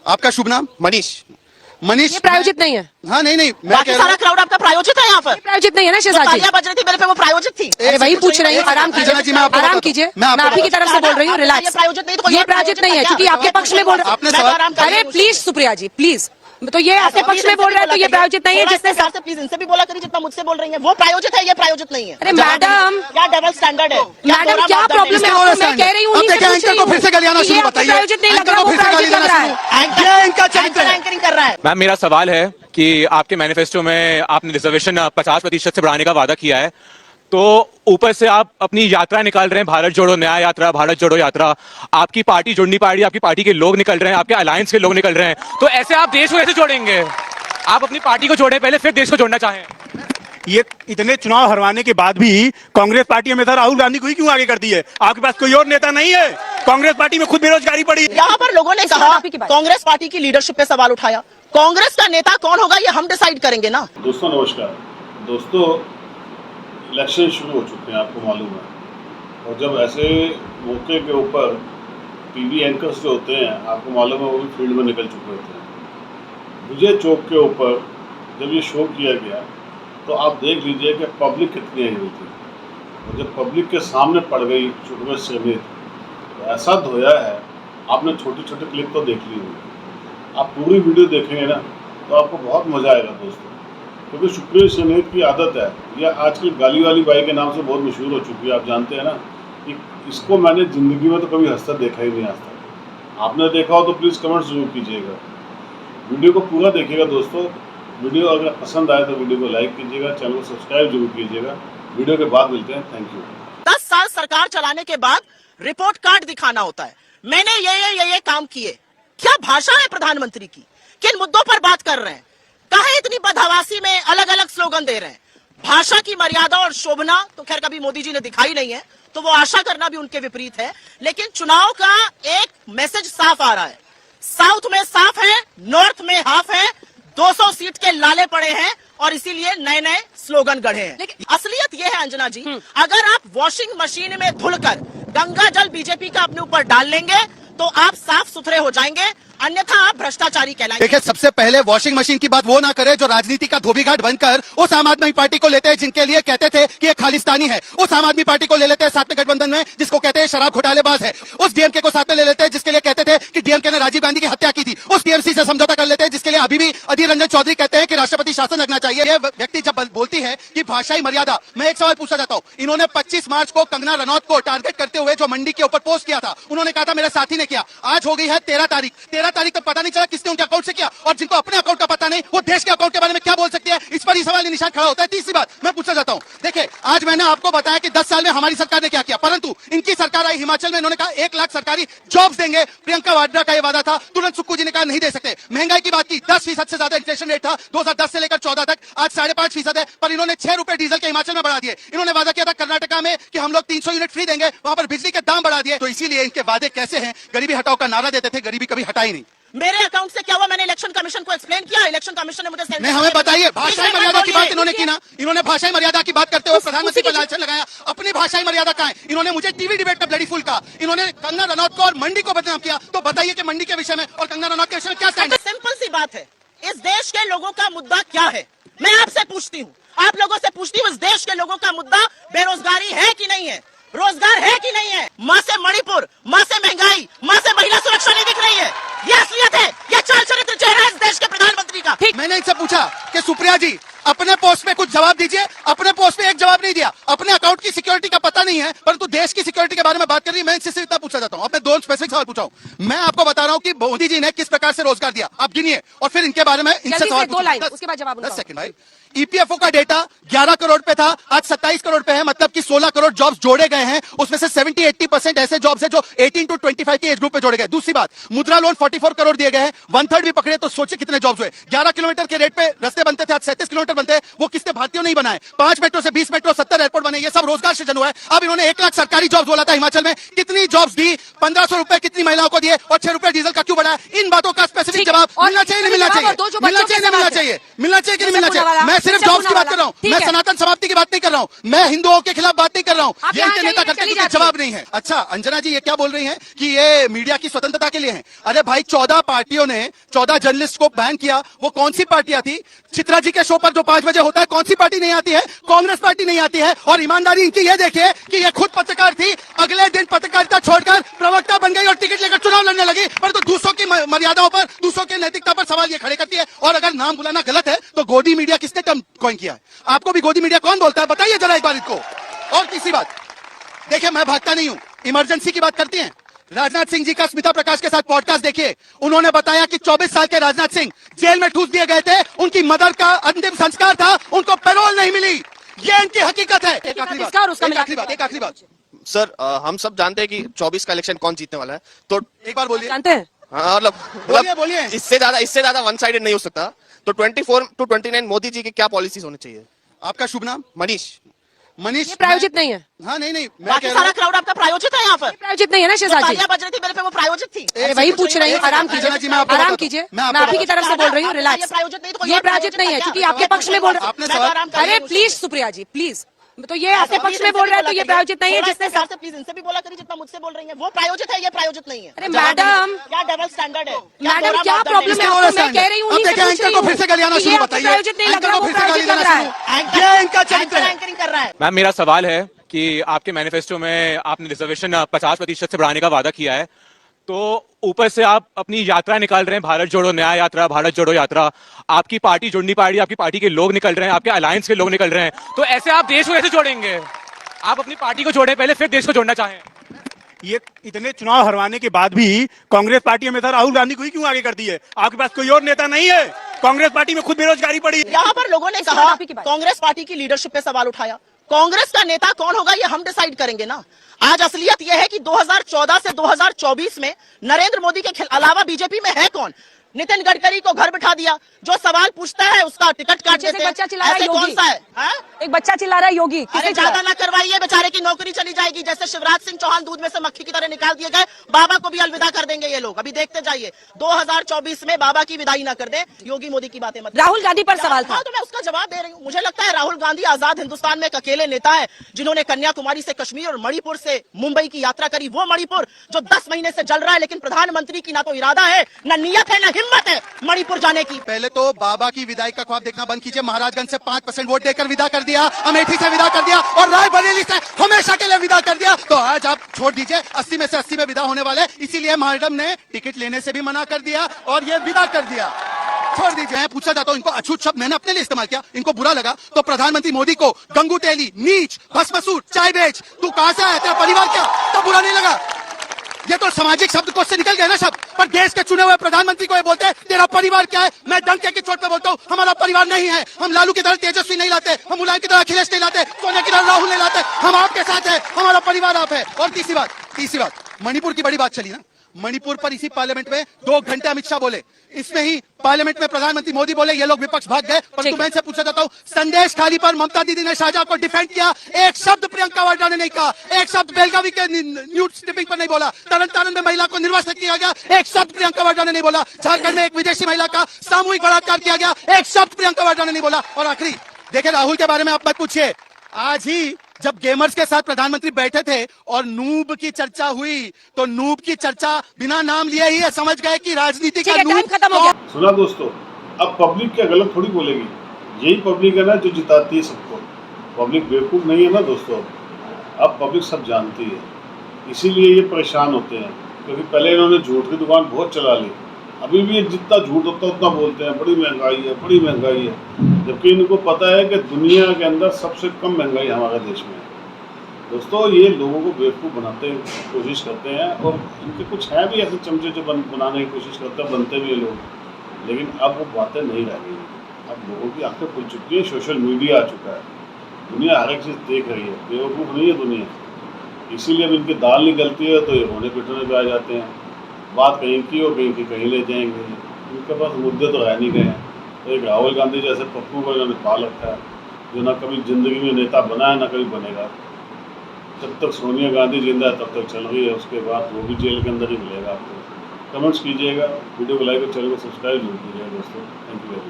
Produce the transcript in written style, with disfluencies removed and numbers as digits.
आपका शुभ नाम? मनीष। मनीष। ये प्रायोजित नहीं है। हाँ नहीं मैं बाकी सारा क्राउड आपका प्रायोजित है यहाँ पर। प्रायोजित नहीं है ना शहजाद जी। तालियां बज रही थी मेरे पे, वो प्रायोजित थी। अरे वही पूछ रही हूँ, आराम कीजिए, आराम कीजिए। मैं आप ही की तरफ से बोल रही हूँ, रिलैक्स। ये प्रायोजित नहीं है क्योंकि आपके पक्ष में बोल रहे हैं। अरे प्लीज सुप्रिया जी प्लीज, तो ये आपके पक्ष में बोल रहे हैं तो ये प्रायोजित नहीं है। जिसने से प्लीज इनसे भी बोला करिए जितना मुझसे बोल रही है। वो प्रायोजित है, ये प्रायोजित नहीं है। अरे मैडम, क्या डबल स्टैंडर्ड है? मैडम क्या प्रॉब्लम है आपको? मैं कह रही हूँ एंकर को फिर से गालियाँ शुरू बताइए। प्रायोजित नहीं लग रहा, वो प्रायोजित लग रहा है। एंकरिंग कर रहा है। मैम मेरा सवाल है कि आपके मैनिफेस्टो में आपने रिजर्वेशन 50% से बढ़ाने का वादा किया है, तो ऊपर से आप अपनी यात्रा निकाल रहे हैं, भारत जोड़ो न्याय यात्रा, भारत जोड़ो यात्रा। आपकी पार्टी जुड़नी पार्टी, आपकी पार्टी के लोग निकल रहे हैं, आपके अलायंस के लोग निकल रहे हैं, तो ऐसे आप देश को कैसे जोड़ेंगे? आप अपनी पार्टी को जोड़ें पहले, फिर देश को जोड़ना चाहें। ये इतने चुनाव हरवाने के बाद भी कांग्रेस पार्टी हमेशा राहुल गांधी को ही क्यों आगे करती है? आपके पास कोई और नेता नहीं है? कांग्रेस पार्टी में खुद बेरोजगारी पड़ी। यहाँ पर लोगों ने कहा कांग्रेस पार्टी की लीडरशिप पे सवाल उठाया। कांग्रेस का नेता कौन होगा ये हम डिसाइड करेंगे ना। दोस्तों नमस्कार। दोस्तों इलेक्शन शुरू हो चुके हैं, आपको मालूम है, और जब ऐसे मौके के ऊपर टीवी एंकर्स जो होते हैं, आपको मालूम है, वो भी फील्ड में निकल चुके होते हैं। विजय चौक के ऊपर जब ये शो किया गया तो आप देख लीजिए कि पब्लिक कितनी आई हुई थी, और जब पब्लिक के सामने पड़ गई चुटवे समेत, तो ऐसा धोया है। आपने छोटे छोटे क्लिप तो देख ली होगी, आप पूरी वीडियो देखेंगे ना तो आपको बहुत मज़ा आएगा दोस्तों, क्योंकि सुप्रिया समेत की आदत है, यह आजकल गाली वाली बाई के नाम से बहुत मशहूर हो चुकी है। आप जानते हैं ना कि इसको मैंने ज़िंदगी में तो कभी हंसता देखा ही नहीं आज तक। आपने देखा हो तो प्लीज़ कमेंट जरूर कीजिएगा, वीडियो को पूरा देखिएगा दोस्तों। वीडियो अगर पसंद आए तो वीडियो को लाइक कीजिएगा, चैनल को सब्सक्राइब जरूर कीजिएगा। वीडियो के बाद मिलते हैं, थैंक यू। 10 साल सरकार चलाने के बाद रिपोर्ट कार्ड दिखाना होता है, मैंने ये काम किए। क्या भाषा है प्रधानमंत्री की? किन मुद्दों पर बात कर रहे हैं? काहे इतनी बदहवासी में अलग अलग स्लोगन दे रहे हैं? भाषा की मर्यादा और शोभना तो खैर कभी मोदी जी ने दिखाई नहीं है, तो वो आशा करना भी उनके विपरीत है। लेकिन चुनाव का एक मैसेज साफ आ रहा है, साउथ में साफ है, नॉर्थ में हाफ है, 200 सीट के लाले पड़े हैं और इसीलिए नए नए स्लोगन गढ़े हैं। लेकिन असलियत यह है अंजना जी, अगर आप वॉशिंग मशीन में धुलकर गंगा जल बीजेपी का अपने ऊपर डाल लेंगे तो आप साफ सुथरे हो जाएंगे, अन्यथा आप भ्रष्टाचारी कहलाएंगे। देखिए, सबसे पहले वॉशिंग मशीन की बात वो ना करे जो राजनीति का धोबीघाट बनकर उस आम आदमी पार्टी को लेते हैं जिनके लिए कहते थे कि ये खालिस्तानी है, उस आम आदमी पार्टी को ले लेते हैं साथ में गठबंधन में जिसको कहते हैं शराब घोटालेबाज है, उस डीएमके को साथ में ले लेते हैं जिसके लिए कहते थे कि डीएमके ने राजीव गांधी की हत्या की थी, उस टीएमसी से समझौता कर लेते हैं जिसके लिए अभी भी अधीर रंजन चौधरी कहते हैं कि राष्ट्रपति शासन रखना चाहिए। ये व्यक्ति जब बोलती है कि भाषाई मर्यादा, मैं एक सवाल पूछना चाहता हूँ। इन्होंने 25 मार्च को कंगना रनौत को टारगेट करते हुए जो मंडी के ऊपर पोस्ट किया था, उन्होंने कहा था मेरे साथी ने किया। आज हो गई है 13 तारीख, 13 तारीख तक पता नहीं चला किसने उनके अकाउंट से किया, और जिनको अपने अकाउंट का पता नहीं वो देश के अकाउंट के बारे में क्या बोल सकती है? इस पर ही सवाल निशान खड़ा होता है। तीसरी बात मैं पूछना चाहता हूं, देखिए आज मैंने आपको बताया कि 10 साल में हमारी सरकार ने क्या किया, परंतु इनकी सरकार आई हिमाचल में, इन्होंने कहा 1 लाख सरकारी जॉब्स देंगे। प्रियंका वाड्रा का यह वादा था, तुरंत सुक्कू जी ने कहा नहीं दे सकते। महंगाई की बात की, 10% से ज्यादा इन्फ्लेशन रेट था 2010 से लेकर 14 तक, आज 5.5% है, पर इन्होंने 6 रुपए डीजल के हिमाचल में बढ़ा दिए। इन्होंने वादा किया था कर्नाटका में कि हम लोग 300 यूनिट फ्री देंगे, वहां पर बिजली के दाम बढ़ा दिए। तो इसीलिए इनके वादे कैसे हैं? गरीबी हटाओ का नारा देते थे, गरीबी कभी हटाई नहीं। मेरे अकाउंट से क्या हुआ? मैंने इलेक्शन कमीशन को एक्सप्लेन किया, इलेक्शन कमीशन ने मुझे नहीं, हमें बताइए। भाषाई मर्यादा की बात इन्होंने की ना, इन्होंने भाषाई मर्यादा की बात करते हुए प्रधानमंत्री पर लांछन लगाया। अपनी भाषाई मर्यादा कहाँ है? इन्होंने मुझे टीवी डिबेट का ब्लडी फुल कहा, इन्होंने कंगना रनौत को और मंडी को बदनाम किया। तो बताइए कि मंडी के विषय में और कंगना रनौत के विषय में क्या स्टैंड है? सिंपल सी बात है, इस देश के लोगों का मुद्दा क्या है? मैं आपसे पूछती हूँ, आप लोगों से पूछती हूँ, इस देश के लोगों का मुद्दा बेरोजगारी है कि नहीं है? रोजगार है कि नहीं है? माँ से मणिपुर, माँ से महंगाई, माँ से महिला सुरक्षा नहीं दिख रही है। ये असलियत है, ये चाल चरित्र चेहरा है इस देश के प्रधानमंत्री का। मैंने इनसे पूछा कि सुप्रिया जी अपने पोस्ट पे कुछ जवाब दीजिए, अपने पोस्ट पे एक जवाब नहीं दिया। अपने अकाउंट की सिक्योरिटी का पता नहीं है, परंतु देश की सिक्योरिटी के बारे में बात कर रही है। मैं इनसे सिर्फ इतना पूछना चाहता हूँ, अपने 2 स्पेसिफिक सवाल पूछा हूँ। मैं आपको बता रहा हूँ कि मोदी जी ने किस प्रकार से रोजगार दिया, आप गिनिए और फिर इनके बारे में इनसे सवाल पूछिए। उसके बाद जवाब 10 सेकंड भाई। ईपीएफओ का डेटा 11 करोड़ पे था, आज 27 करोड़ पे है, मतलब कि 16 करोड़ जॉब्स जोड़े गए हैं। उसमें से 70-80% ऐसे जॉब्स हैं जो 18 to 25 के एज ग्रुप पे जोड़े गए। दूसरी बात, मुद्रा लोन 44 करोड़ दिए गए हैं, 1/3 भी पकड़े तो सोचिए कितने जॉब्स हुए। 11 किलोमीटर के रेट पे रास्ते बनते थे, आज 37 किलोमीटर बनते हैं। वो किसने भारतीयों नहीं बनाए। 5 मेट्रो से 20 मेट्रो, 70 एयरपोर्ट बने, ये सब रोजगार सृजन हुआ है। अब इन्होंने 1 लाख सरकारी जॉब्स बोला था हिमाचल में, कितनी जॉब्स दी? 1500 रुपए कितनी महिलाओं को दिए और 6 रुपए डीजल का क्यों बढ़ाया? इन बातों का स्पेसिफिक जवाब मिलना चाहिए, नहीं मिलना चाहिए? मिलना चाहिए, नहीं मिलना चाहिए? मिलना चाहिए कि नहीं मिलना चाहिए? मैं मैं सिर्फ मुझसे जॉब्स की होने बात कर रहा हूँ, ठीक मैं है। सनातन समाप्ति की बात नहीं कर रहा हूँ, मैं हिंदुओं के खिलाफ बात नहीं कर रहा हूँ। आप ये यहाँ इनके नेता जाइए, करते चली हैं, जाती है। जवाब नहीं है। अच्छा, अंजना जी ये क्या बोल रही हैं कि ये मीडिया की स्वतंत्रता के लिए है। अरे भाई 14 पार्टियों ने 14 जर्नलिस्ट को बैन किया, वो कौन सी पार्टियां थी? चित्रा जी के शो पर जो 5 बजे होता है, कौन सी पार्टी नहीं आती है? कांग्रेस पार्टी नहीं आती है। और ईमानदारी इनकी ये देखिए कि ये खुद पत्रकार थी, अगले दिन पत्रकारिता छोड़कर प्रवक्ता बन गई और टिकट लेकर चुनाव लड़ने लगी, परंतु दूसरों की मर्यादाओं पर, दूसरों की नैतिकता पर सवाल ये खड़े करती है। और अगर नाम बुलाना गलत है तो गोदी मीडिया किसने टर्म कॉइन किया है? आपको भी गोदी मीडिया कौन बोलता है? बताइए जरा एक बार इनको। और तीसरी बात, देखिए मैं भागता नहीं हूं, इमरजेंसी की बात करती हैं। राजनाथ सिंह जी का स्मिता प्रकाश के साथ पॉडकास्ट देखिए, उन्होंने बताया कि 24 साल के राजनाथ सिंह जेल में ठूस दिए गए थे, उनकी मदर का अंतिम संस्कार था, उनको पैरोल नहीं मिली। ये इनकी हकीकत है। एक आखिरी इसका और बात, उसका एक मिला आखिरी बात, एक आखिरी बात। सर हम सब जानते हैं कि 24 का इलेक्शन कौन जीतने वाला है, तो एक बार बोलिए, जानते हैं हाँ, बोलिए, बोलिए। इससे ज्यादा वन साइडेड नहीं हो सकता। तो 24 to 29 मोदी जी की क्या पॉलिसीज होनी चाहिए? आपका शुभ नाम? मनीष। मनीष। ये प्रायोजित नहीं है, हाँ नहीं नहीं, मैं बाकी कह रहा सारा हूँ क्राउड आपका प्रायोजित है यहाँ पर। प्रायोजित नहीं है ना जो शहजाद जी। तालियां बज रही थी मेरे पे, वो प्रायोजित थी। अरे वही पूछ रही हूँ, आराम कीजिए, अंजना जी, मैं आपको आराम बताता हूँ। कीजिए। मैं मैं आपको आप ही की तरफ से बोल रही हूँ, ये रिलैक्स। प्रायोजित नहीं तो कोई ये और प्रायोजित नहीं है, क्या? क्योंकि आपके पक्ष में बोल रहे आपने मैं सवाल- आराम कर रही अरे हूँ। Please Supriya ji, please. तो ये आपके पक्ष में बोल रहे हैं तो ये प्रायोजित नहीं है, जिसने से प्लीज इनसे भी बोला करिए जितना मुझसे बोल रही है। वो प्रायोजित है, ये प्रायोजित नहीं है। अरे मैडम, क्या डबल स्टैंडर्ड है? मैडम क्या प्रॉब्लम है इसका आपको? मैं स्टैंड कह रही हूँ, अब उन्हीं से देखिए, पूछ एंकर रही को हूँ फिर से गालियाना कि शुरू ये आपको बताइए। प्रायोजित नहीं लग एंकर रहा, को वो फिर से प्रायोजित गाली लग देना रहा है। शुरू। ये इनका चरित्र है। एंकरिंग कर रहा है। मैम मेरा सवाल है कि आपके मैनिफेस्टो में आपने रिजर्वेशन 50% से बढ़ाने का वादा किया है, तो ऊपर से आप अपनी यात्रा निकाल रहे हैं, भारत जोड़ो न्याय यात्रा, भारत जोड़ो यात्रा। आपकी पार्टी जुड़नी पार्टी, आपकी पार्टी के लोग निकल रहे हैं, आपके अलायंस के लोग निकल रहे हैं, तो ऐसे आप देश को कैसे जोड़ेंगे? आप अपनी पार्टी को जोड़े पहले, फिर देश को जोड़ना चाहें। ये इतने चुनाव हरवाने के बाद भी कांग्रेस पार्टी में था राहुल गांधी को ही क्यों आगे कर दी है? आपके पास कोई और नेता नहीं है? कांग्रेस पार्टी में खुद बेरोजगारी पड़ी है। यहाँ पर लोगों ने इसके कहा, बाद आप ही की बात। कांग्रेस पार्टी की लीडरशिप पे सवाल उठाया। कांग्रेस का नेता कौन होगा ये हम डिसाइड करेंगे ना। आज असलियत यह है कि 2014 से 2024 में नरेंद्र मोदी के अलावा बीजेपी में है कौन? नितिन गडकरी को घर बिठा दिया, जो सवाल पूछता है उसका टिकट काट पीछे से देते हैं। बच्चा चिल्ला रहा है, ऐसे कौन योगी। सा है? हाँ? एक बच्चा चिल्ला रहा है योगी, अरे किसने ज्यादा चिल्लाया? ना करवाइए, बेचारे की नौकरी चली जाएगी। जैसे शिवराज सिंह चौहान दूध में से मक्खी की तरह निकाल दिए गए, बाबा को भी अलविदा कर देंगे ये लोग। अभी देखते जाइए, 2024 में बाबा की विदाई ना कर दे। योगी मोदी की बातें मत। राहुल गांधी पर सवाल था। हाँ, तो मैं उसका जवाब दे रही हूँ। मुझे लगता है राहुल गांधी आजाद हिंदुस्तान में एक अकेले नेता है जिन्होंने कन्याकुमारी से कश्मीर और मणिपुर से मुंबई की यात्रा करी। वो मणिपुर जो 10 महीने से जल रहा है, लेकिन प्रधानमंत्री की ना तो इरादा है, ना नियत है, ना हिम्मत है मणिपुर जाने की। पहले तो बाबा की विदाई का ख्वाब देखना बंद कीजिए। महाराजगंज से 5% वोट देकर विदा कर दिया, अमेठी से विदा कर दिया और रायबरेली से हमेशा के लिए विदा कर दिया। तो आज आप छोड़ दीजिए, 80 में से 80 में विदा होने वाले, इसीलिए मैडम ने टिकट लेने से भी मना कर दिया और ये विदा कर दिया। छोड़ दीजिए। मैं पूछा जाता हूँ, इनको अछूत शब्द मैंने अपने लिए इस्तेमाल किया, इनको बुरा लगा तो प्रधानमंत्री मोदी को गंगू तेली, नीच, भस्मसूर, चाय बेच, तू कहां से आया, तेरा परिवार क्या, तो बुरा नहीं लगा। ये तो सामाजिक शब्द कोश से निकल गए ना शब्द, पर देश के चुने हुए प्रधानमंत्री को ये बोलते हैं तेरा परिवार क्या है। मैं डंके की चोट पे बोलता हूँ, हमारा परिवार नहीं है। हम लालू की तरह तेजस्वी नहीं लाते, हम मुलायम की तरह अखिलेश नहीं लाते, सोनिया की तरह राहुल नहीं लाते। हम आपके साथ है, हमारा परिवार आप है। और तीसरी बात, मणिपुर की बड़ी बात चली ना। मणिपुर पर इसी पार्लियामेंट में 2 घंटे अमित शाह बोले, इसमें ही पार्लियामेंट में प्रधानमंत्री मोदी बोले, ये लोग विपक्ष भाग गए। परंतु मैं इनसे पूछा जाता हूँ, संदेश खाली पर ममता दीदी ने शाहजहां को डिफेंड किया, एक शब्द प्रियंका वाड्रा ने नहीं कहा, एक शब्द बेलगावी के न्यूड स्ट्रिपिंग पर नहीं बोला, तरन में महिला को निर्वासित किया गया, एक शब्द प्रियंका वाड्रा ने नहीं बोला, झारखंड में एक विदेशी महिला का सामूहिक बलात्कार किया गया, एक शब्द प्रियंका वाड्रा ने नहीं बोला। और आखिरी देखिए, राहुल के बारे में आप मत पूछिए। आज ही जब गेमर्स के साथ प्रधानमंत्री बैठे थे और नूब की चर्चा हुई, तो नूब की चर्चा बिना नाम लिए ही समझ गए कि राजनीति का ठीक है, नूब टाइम खत्म हो गया। सुना दोस्तों, अब पब्लिक क्या गलत थोड़ी बोलेगी। यही पब्लिक है ना जो जिताती है सबको। पब्लिक बेवकूफ़ नहीं है ना दोस्तों। अब पब्लिक सब जानती है, इसीलिए ये परेशान होते हैं। क्योंकि पहले इन्होंने झूठ की दुकान बहुत चला ली, अभी भी जितना झूठ होता है उतना बोलते हैं, बड़ी महंगाई है, बड़ी महंगाई है। जबकि इनको पता है कि दुनिया के अंदर सबसे कम महंगाई हमारे देश में है। दोस्तों, ये लोगों को बेवकूफ़ बनाते कोशिश करते हैं, और इनके कुछ है भी ऐसे चमचे जो बनाने की कोशिश करते हैं, बनते भी ये लोग। लेकिन अब वो बातें नहीं रह गई। अब लोगों की आंखें खुल चुकी है, सोशल मीडिया आ चुका है, दुनिया हर एक चीज़ देख रही है, बेवकूफ़ नहीं है दुनिया। इसीलिए अब इनकी दाल निकलती है तो ये रोने पिटने पे आ जाते हैं। बात कहीं की और कहीं की कहीं ले जाएंगे। इनके पास मुद्दे तो रह नहीं गए हैं। तो एक राहुल गांधी जैसे पप्पू को इन्होंने पाल रखा है, जो ना कभी ज़िंदगी में नेता बना है ना कभी बनेगा। जब तक सोनिया गांधी जिंदा है तब तक चल रही है, उसके बाद वो भी जेल के अंदर ही मिलेगा आपको। कमेंट्स कीजिएगा, वीडियो को लाइक और चैनल को सब्सक्राइब जरूर कीजिएगा दोस्तों। Thank you very much.